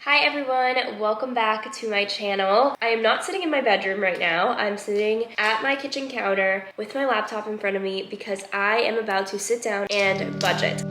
Hi everyone, welcome back to my channel. I am not sitting in my bedroom right now. I'm sitting at my kitchen counter with my laptop in front of me because I am about to sit down and budget.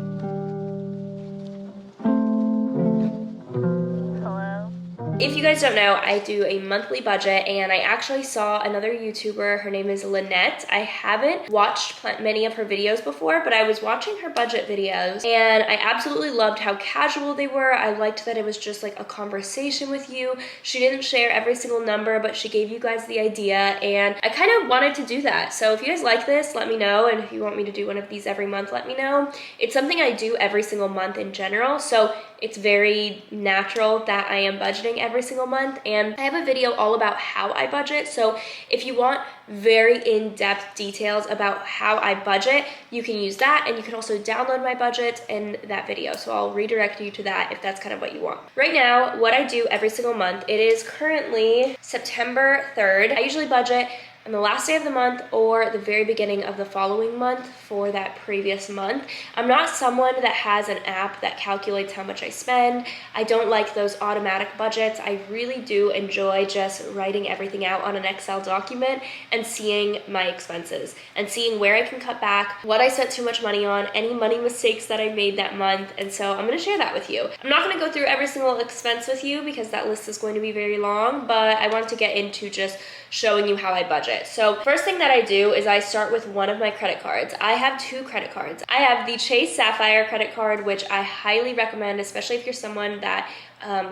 If you guys don't know, I do a monthly budget and I actually saw another YouTuber, her name is Lynette. I haven't watched many of her videos before, but I was watching her budget videos and I absolutely loved how casual they were. I liked that it was just like a conversation with you. She didn't share every single number, but she gave you guys the idea and I kind of wanted to do that. So if you guys like this, let me know. And if you want me to do one of these every month, let me know. It's something I do every single month in general. So it's very natural that I am budgeting every single month, and I have a video all about how I budget. So if you want very in-depth details about how I budget, you can use that, and you can also download my budget in that video. So I'll redirect you to that if that's kind of what you want. Right now, what I do every single month, it is currently September 3rd. I usually budget on the last day of the month or the very beginning of the following month for that previous month. I'm not someone that has an app that calculates how much I spend. I don't like those automatic budgets. I really do enjoy just writing everything out on an Excel document and seeing my expenses and seeing where I can cut back, what I spent too much money on, any money mistakes that I made that month. And so I'm gonna share that with you. I'm not gonna go through every single expense with you because that list is going to be very long, but I wanted to get into just showing you how I budget. So first thing that I do is I start with one of my credit cards. I have two credit cards. I have the Chase Sapphire credit card, which I highly recommend, especially if you're someone that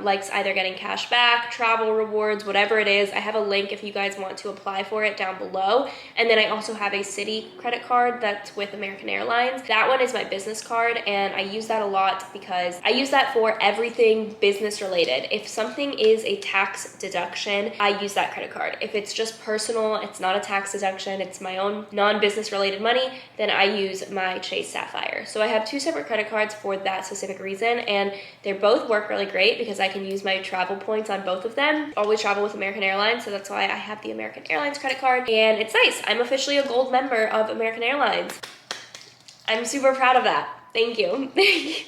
likes either getting cash back, travel rewards, whatever it is. I have a link if you guys want to apply for it down below. And then I also have a Citi credit card that's with American Airlines. That one is my business card and I use that a lot because I use that for everything business related. If something is a tax deduction, I use that credit card. If it's just personal, it's not a tax deduction, it's my own non-business related money, then I use my Chase Sapphire. So I have two separate credit cards for that specific reason, and they both work really great because I can use my travel points on both of them. Always travel with American Airlines, so that's why I have the American Airlines credit card, and it's nice. I'm officially a gold member of American Airlines. I'm super proud of that. Thank you.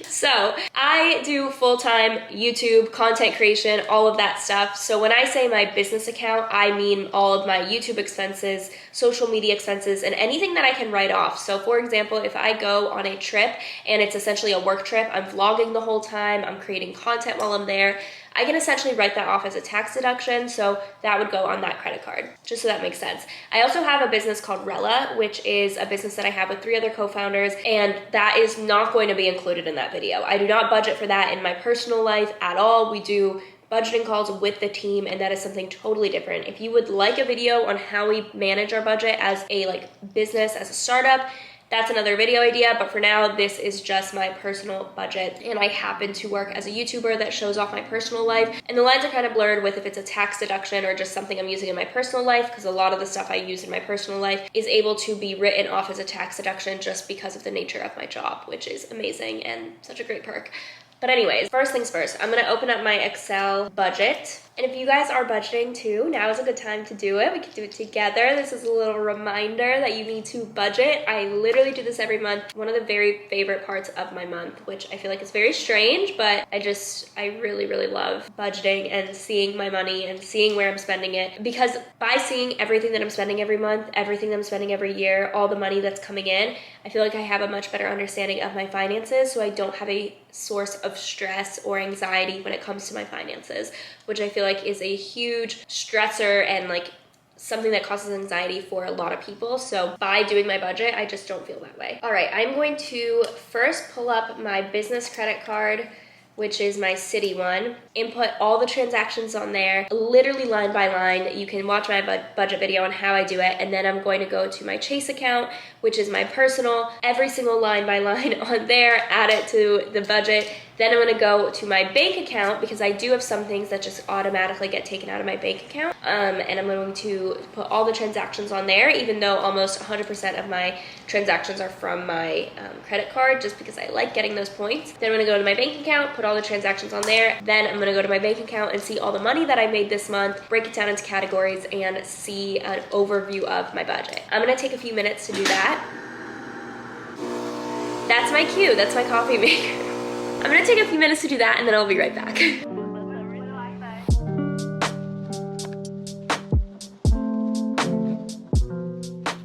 So I do full-time YouTube content creation, all of that stuff. So when I say my business account, I mean all of my YouTube expenses, social media expenses, and anything that I can write off. So for example, if I go on a trip and it's essentially a work trip, I'm vlogging the whole time, I'm creating content while I'm there, I can essentially write that off as a tax deduction, so that would go on that credit card, just so that makes sense. I also have a business called Rella, which is a business that I have with 3 other co-founders, and that is not going to be included in that video. I do not budget for that in my personal life at all. We do budgeting calls with the team, and that is something totally different. If you would like a video on how we manage our budget as a business, as a startup, that's another video idea, but for now, this is just my personal budget, and I happen to work as a YouTuber that shows off my personal life, and the lines are kind of blurred with if it's a tax deduction or just something I'm using in my personal life, because a lot of the stuff I use in my personal life is able to be written off as a tax deduction just because of the nature of my job, which is amazing and such a great perk. But anyways, first things first, I'm gonna open up my Excel budget. And if you guys are budgeting too, now is a good time to do it. We can do it together. This is a little reminder that you need to budget. I literally do this every month. One of the very favorite parts of my month, which I feel like is very strange, but I really, really love budgeting and seeing my money and seeing where I'm spending it. Because by seeing everything that I'm spending every month, everything that I'm spending every year, all the money that's coming in, I feel like I have a much better understanding of my finances, so I don't have a source of stress or anxiety when it comes to my finances, which I feel like is a huge stressor and something that causes anxiety for a lot of people. So by doing my budget, I just don't feel that way. All right, I'm going to first pull up my business credit card, which is my Citi one, input all the transactions on there, literally line by line. You can watch my budget video on how I do it, and then I'm going to go to my Chase account, which is my personal, every single line by line on there, add it to the budget. Then I'm gonna go to my bank account because I do have some things that just automatically get taken out of my bank account. And I'm going to put all the transactions on there, even though almost 100% of my transactions are from my credit card, just because I like getting those points. Then I'm gonna go to my bank account, put all the transactions on there. Then I'm gonna go to my bank account and see all the money that I made this month, break it down into categories, and see an overview of my budget. I'm gonna take a few minutes to do that. That's my cue, that's my coffee maker. I'm gonna take a few minutes to do that and then I'll be right back.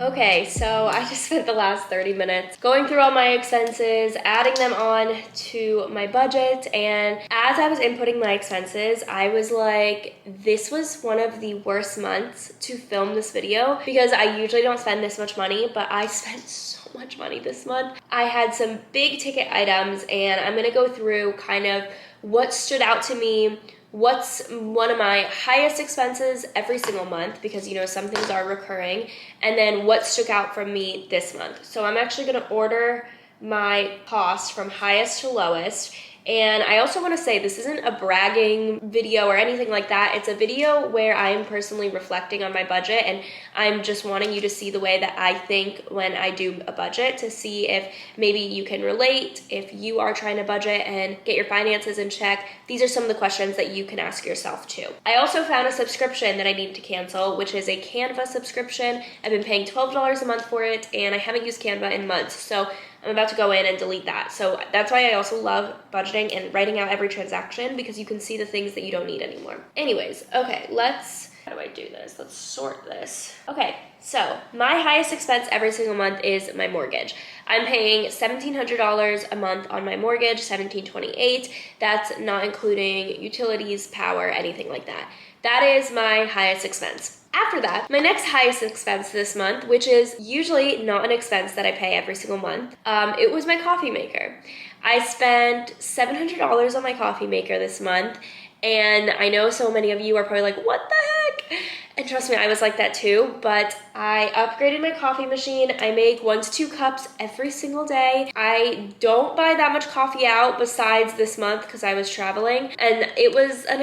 Okay, so I just spent the last 30 minutes going through all my expenses, adding them on to my budget, and as I was inputting my expenses, I was like, this was one of the worst months to film this video because I usually don't spend this much money, but I spent so much money this month. I had some big ticket items, and I'm gonna go through kind of what stood out to me, what's one of my highest expenses every single month, because you know some things are recurring, and then what stuck out from me this month. So I'm actually gonna order my cost from highest to lowest. And I also want to say this isn't a bragging video or anything like that. It's a video where I am personally reflecting on my budget, and I'm just wanting you to see the way that I think when I do a budget, to see if maybe you can relate, if you are trying to budget and get your finances in check. These are some of the questions that you can ask yourself too. I also found a subscription that I need to cancel, which is a Canva subscription. I've been paying $12 a month for it, and I haven't used Canva in months. So I'm about to go in and delete that. So that's why I also love budgeting and writing out every transaction, because you can see the things that you don't need anymore. Anyways, okay, how do I do this? Let's sort this. Okay, so my highest expense every single month is my mortgage. I'm paying $1,700 a month on my mortgage, $1,728. That's not including utilities, power, anything like that. That is my highest expense. After that, my next highest expense this month, which is usually not an expense that I pay every single month, it was my coffee maker. I spent $700 on my coffee maker this month, and I know so many of you are probably like, what the heck? And trust me, I was like that too, but I upgraded my coffee machine. I make 1 to 2 cups every single day. I don't buy that much coffee out besides this month because I was traveling, and it was an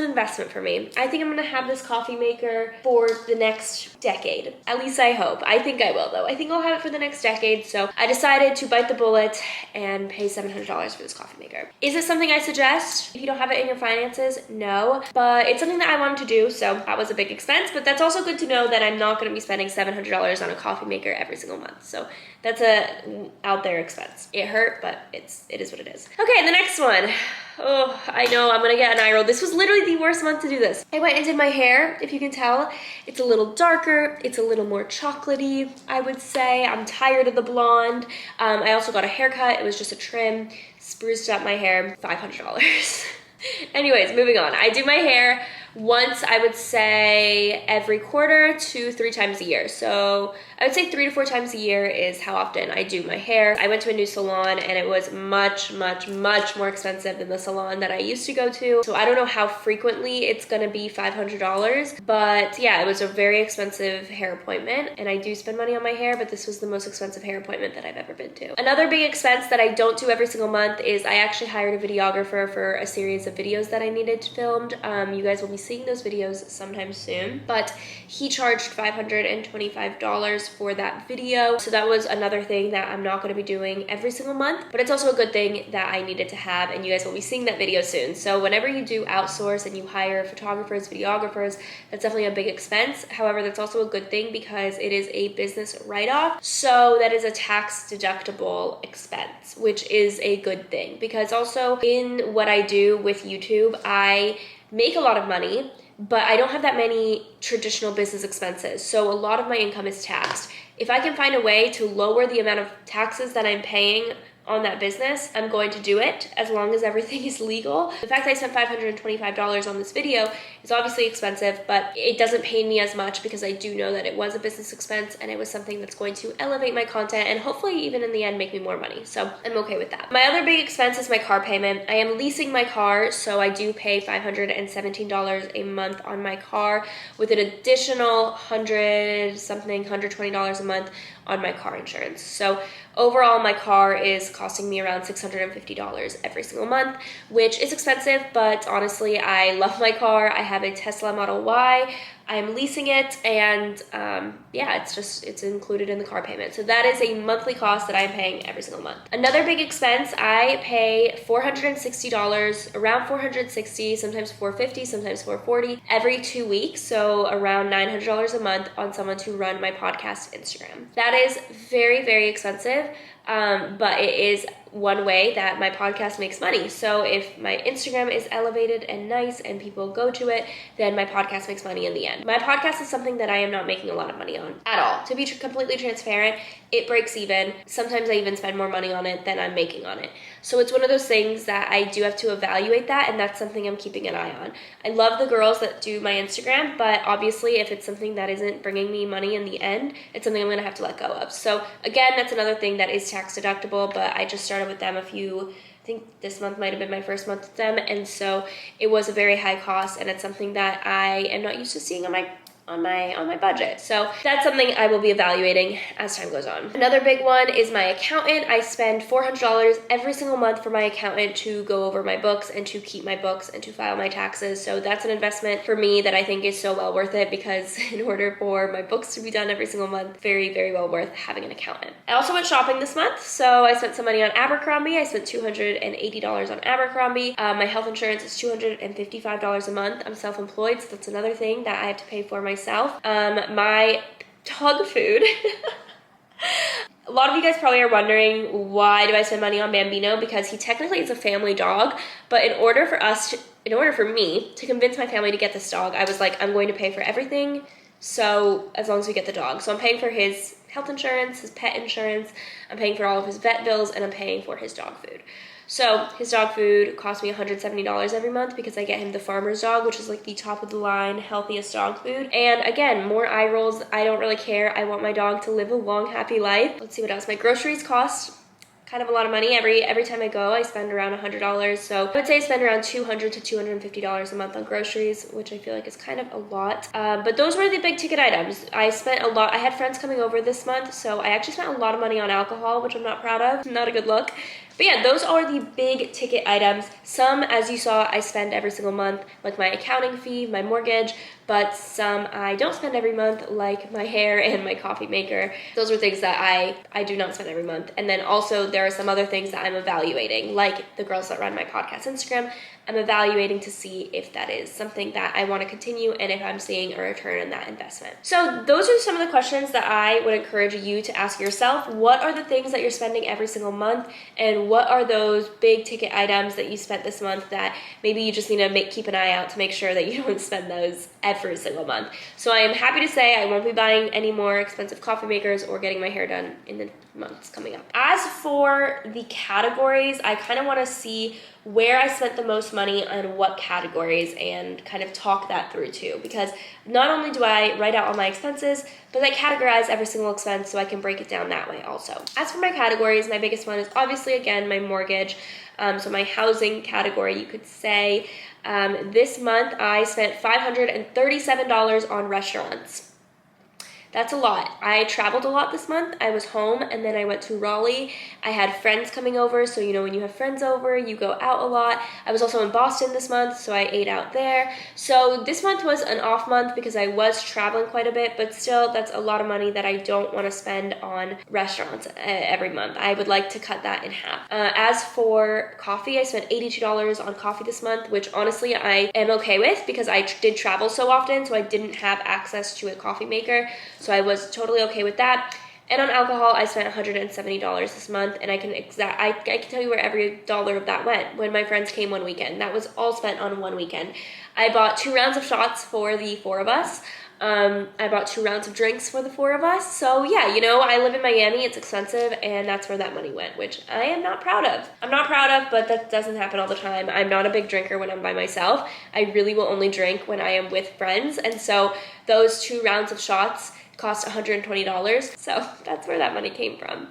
investment for me. I think I'm gonna have this coffee maker for the next decade. At least I hope. I think I will though. I think I'll have it for the next decade, so I decided to bite the bullet and pay $700 for this coffee maker. Is it something I suggest if you don't have it in your finances? No, but it's something that I wanted to do, so that was a big expense, but that's also good to know that I'm not going to be spending $700 on a coffee maker every single month. So that's a out there expense. It hurt, but it is what it is. Okay, the next one. Oh, I know I'm gonna get an eye roll. This was literally the worst month to do this. I went and did my hair. If you can tell, it's a little darker. It's a little more chocolatey, I would say. I'm tired of the blonde. I also got a haircut. It was just a trim. Spruced up my hair, $500. Anyways, moving on. I do my hair once, I would say every quarter to 3 times a year. So I would say 3 to 4 times a year is how often I do my hair. I went to a new salon, and it was much, much, much more expensive than the salon that I used to go to. So I don't know how frequently it's gonna be $500, but yeah, it was a very expensive hair appointment, and I do spend money on my hair, but this was the most expensive hair appointment that I've ever been to. Another big expense that I don't do every single month is I actually hired a videographer for a series of videos that I needed filmed. You guys will be seeing those videos sometime soon, but he charged $525 for that video. So that was another thing that I'm not going to be doing every single month, but it's also a good thing that I needed to have, and you guys will be seeing that video soon. So whenever you do outsource and you hire photographers, videographers, that's definitely a big expense. However, that's also a good thing because it is a business write-off. So that is a tax deductible expense, which is a good thing, because also in what I do with YouTube, I make a lot of money, but I don't have that many traditional business expenses. So a lot of my income is taxed. If I can find a way to lower the amount of taxes that I'm paying on that business, I'm going to do it, as long as everything is legal. The fact that I spent $525 on this video is obviously expensive, but it doesn't pain me as much because I do know that it was a business expense, and it was something that's going to elevate my content and hopefully even in the end make me more money. So I'm okay with that. My other big expense is my car payment. I am leasing my car, so I do pay $517 a month on my car, with an additional $120 a month on my car insurance. So overall, my car is costing me around $650 every single month, which is expensive, but honestly, I love my car. I have a Tesla Model Y. I'm leasing it, and yeah, it's included in the car payment. So that is a monthly cost that I'm paying every single month. Another big expense, I pay $460, around $460, sometimes $450, sometimes $440 every 2 weeks. So around $900 a month on someone to run my podcast Instagram. That is very, very expensive. but it is one way that my podcast makes money. So if my Instagram is elevated and nice and people go to it, then my podcast makes money in the end. My podcast is something that I am not making a lot of money on at all. To be completely transparent, it breaks even. Sometimes I even spend more money on it than I'm making on it. So it's one of those things that I do have to evaluate that, and that's something I'm keeping an eye on. I love the girls that do my Instagram, but obviously if it's something that isn't bringing me money in the end, it's something I'm gonna have to let go of. So again, that's another thing that is tax deductible, but I just started with them I think this month might have been my first month with them, and so it was a very high cost, and it's something that I am not used to seeing on my budget. So that's something I will be evaluating as time goes on. Another big one is my accountant. I spend $400 every single month for my accountant to go over my books and to keep my books and to file my taxes. So that's an investment for me that I think is so well worth it, because in order for my books to be done every single month, very, very well worth having an accountant. I also went shopping this month, so I spent some money on Abercrombie. I spent $280 on Abercrombie. My health insurance is $255 a month. I'm self-employed, so that's another thing that I have to pay for myself. My dog food. A lot of you guys probably are wondering, why do I spend money on Bambino? Because he technically is a family dog, but in order for me to convince my family to get this dog, I was like, I'm going to pay for everything, so as long as we get the dog. So I'm paying for his health insurance, his pet insurance, I'm paying for all of his vet bills, and I'm paying for his dog food. So his dog food costs me $170 every month, because I get him the farmer's dog, which is like the top of the line, healthiest dog food. And again, more eye rolls. I don't really care. I want my dog to live a long, happy life. Let's see what else. My groceries cost kind of a lot of money. Every time I go, I spend around $100. So I would say I spend around $200 to $250 a month on groceries, which I feel like is kind of a lot. But those were the big ticket items. I spent a lot. I had friends coming over this month, so I actually spent a lot of money on alcohol, which I'm not proud of. Not a good look. But yeah, those are the big ticket items. Some, as you saw, I spend every single month, like my accounting fee, my mortgage, but some I don't spend every month, like my hair and my coffee maker. Those are things that I do not spend every month. And then also there are some other things that I'm evaluating, like the girls that run my podcast Instagram. I'm evaluating to see if that is something that I want to continue and if I'm seeing a return on that investment. So those are some of the questions that I would encourage you to ask yourself. What are the things that you're spending every single month, and what are those big ticket items that you spent this month that maybe you just need to keep an eye out to make sure that you don't spend those every single month. So I am happy to say I won't be buying any more expensive coffee makers or getting my hair done in the months coming up. As for the categories, I kind of want to see where I spent the most money on what categories and kind of talk that through too, because not only do I write out all my expenses, but I categorize every single expense so I can break it down that way also. As for my categories, my biggest one is obviously, again, my mortgage. So my housing category, you could say. This month I spent $537 on restaurants. That's a lot. I traveled a lot this month. I was home and then I went to Raleigh. I had friends coming over, so you know when you have friends over, you go out a lot. I was also in Boston this month, so I ate out there. So this month was an off month because I was traveling quite a bit, but still that's a lot of money that I don't want to spend on restaurants every month. I would like to cut that in half. As for coffee, I spent $82 on coffee this month, which honestly I am okay with because I did travel so often, so I didn't have access to a coffee maker. So I was totally okay with that. And on alcohol, I spent $170 this month, and I can tell you where every dollar of that went. When my friends came one weekend, that was all spent on one weekend. I bought 2 rounds of shots for the 4 of us. I bought 2 rounds of drinks for the 4 of us. So yeah, you know, I live in Miami, it's expensive, and that's where that money went, which I am not proud of. I'm not proud of, but that doesn't happen all the time. I'm not a big drinker when I'm by myself. I really will only drink when I am with friends, and so those 2 rounds of shots cost $120, so that's where that money came from.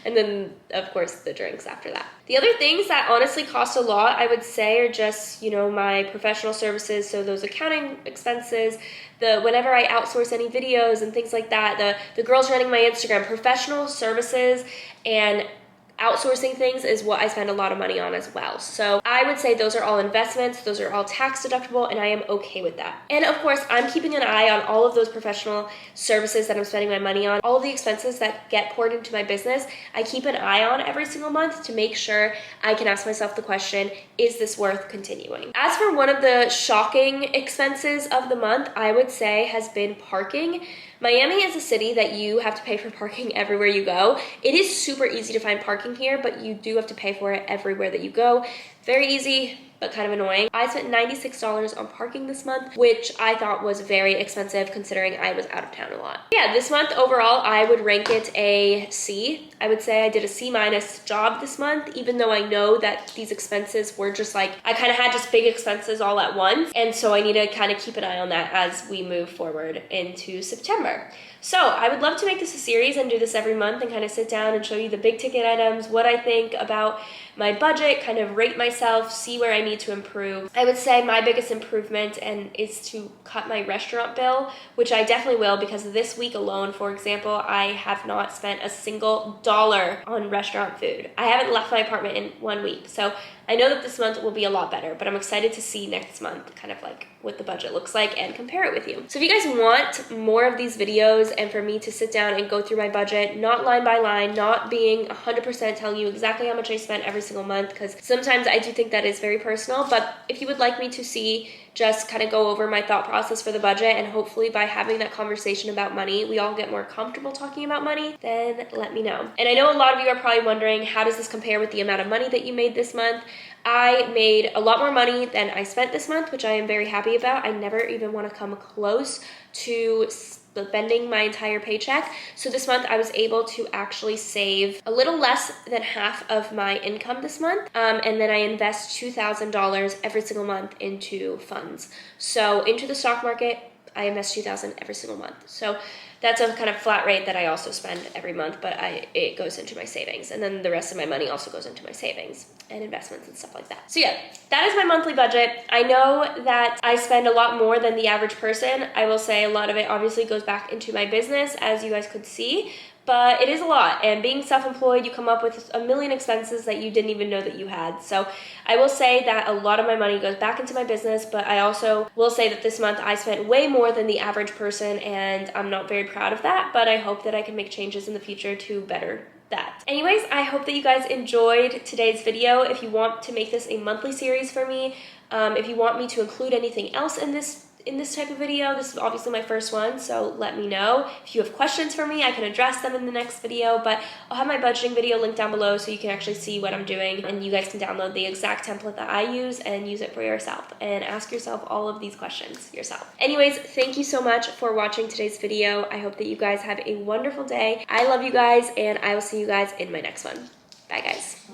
And then, of course, the drinks after that. The other things that honestly cost a lot, I would say, are just, you know, my professional services, so those accounting expenses, whenever I outsource any videos and things like that, the girls running my Instagram, professional services and outsourcing things is what I spend a lot of money on as well. So I would say those are all investments, those are all tax deductible, and I am okay with that. And of course, I'm keeping an eye on all of those professional services that I'm spending my money on, all of the expenses that get poured into my business. I keep an eye on every single month to make sure I can ask myself the question, is this worth continuing? As for one of the shocking expenses of the month, I would say has been parking. Miami is a city that you have to pay for parking everywhere you go. It is super easy to find parking here, but you do have to pay for it everywhere that you go. Very easy, but kind of annoying. I spent $96 on parking this month, which I thought was very expensive considering I was out of town a lot. Yeah, this month overall, I would rank it a C. I would say I did a C- job this month, even though I know that these expenses were just like, I kind of had just big expenses all at once. And so I need to kind of keep an eye on that as we move forward into September. So I would love to make this a series and do this every month and kind of sit down and show you the big ticket items, what I think about my budget, kind of rate myself, see where I need to improve. I would say my biggest improvement is to cut my restaurant bill, which I definitely will, because this week alone, for example, I have not spent a single dollar on restaurant food. I haven't left my apartment in 1 week. So I know that this month will be a lot better, but I'm excited to see next month kind of like what the budget looks like and compare it with you. So if you guys want more of these videos and for me to sit down and go through my budget, not line by line, not being 100% telling you exactly how much I spent every single month, because sometimes I do think that is very personal, but if you would like me to see just kind of go over my thought process for the budget, and hopefully by having that conversation about money, we all get more comfortable talking about money, then let me know. And I know a lot of you are probably wondering, how does this compare with the amount of money that you made this month? I made a lot more money than I spent this month, which I am very happy about. I never even want to come close to spending my entire paycheck. So this month I was able to actually save a little less than half of my income this month. And then I invest $2,000 every single month into funds. So into the stock market, I invest $2,000 every single month. So that's a kind of flat rate that I also spend every month, but it goes into my savings. And then the rest of my money also goes into my savings and investments and stuff like that. So yeah, that is my monthly budget. I know that I spend a lot more than the average person. I will say a lot of it obviously goes back into my business, as you guys could see, but it is a lot. And being self-employed, you come up with a million expenses that you didn't even know that you had. So I will say that a lot of my money goes back into my business, but I also will say that this month I spent way more than the average person, and I'm not very proud of that, but I hope that I can make changes in the future to better that. Anyways, I hope that you guys enjoyed today's video. If you want to make this a monthly series for me, if you want me to include anything else in this type of video, this is obviously my first one, so let me know. If you have questions for me, I can address them in the next video, but I'll have my budgeting video linked down below so you can actually see what I'm doing, and you guys can download the exact template that I use and use it for yourself and ask yourself all of these questions yourself. Anyways, thank you so much for watching today's video. I hope that you guys have a wonderful day. I love you guys, and I will see you guys in my next one. Bye guys.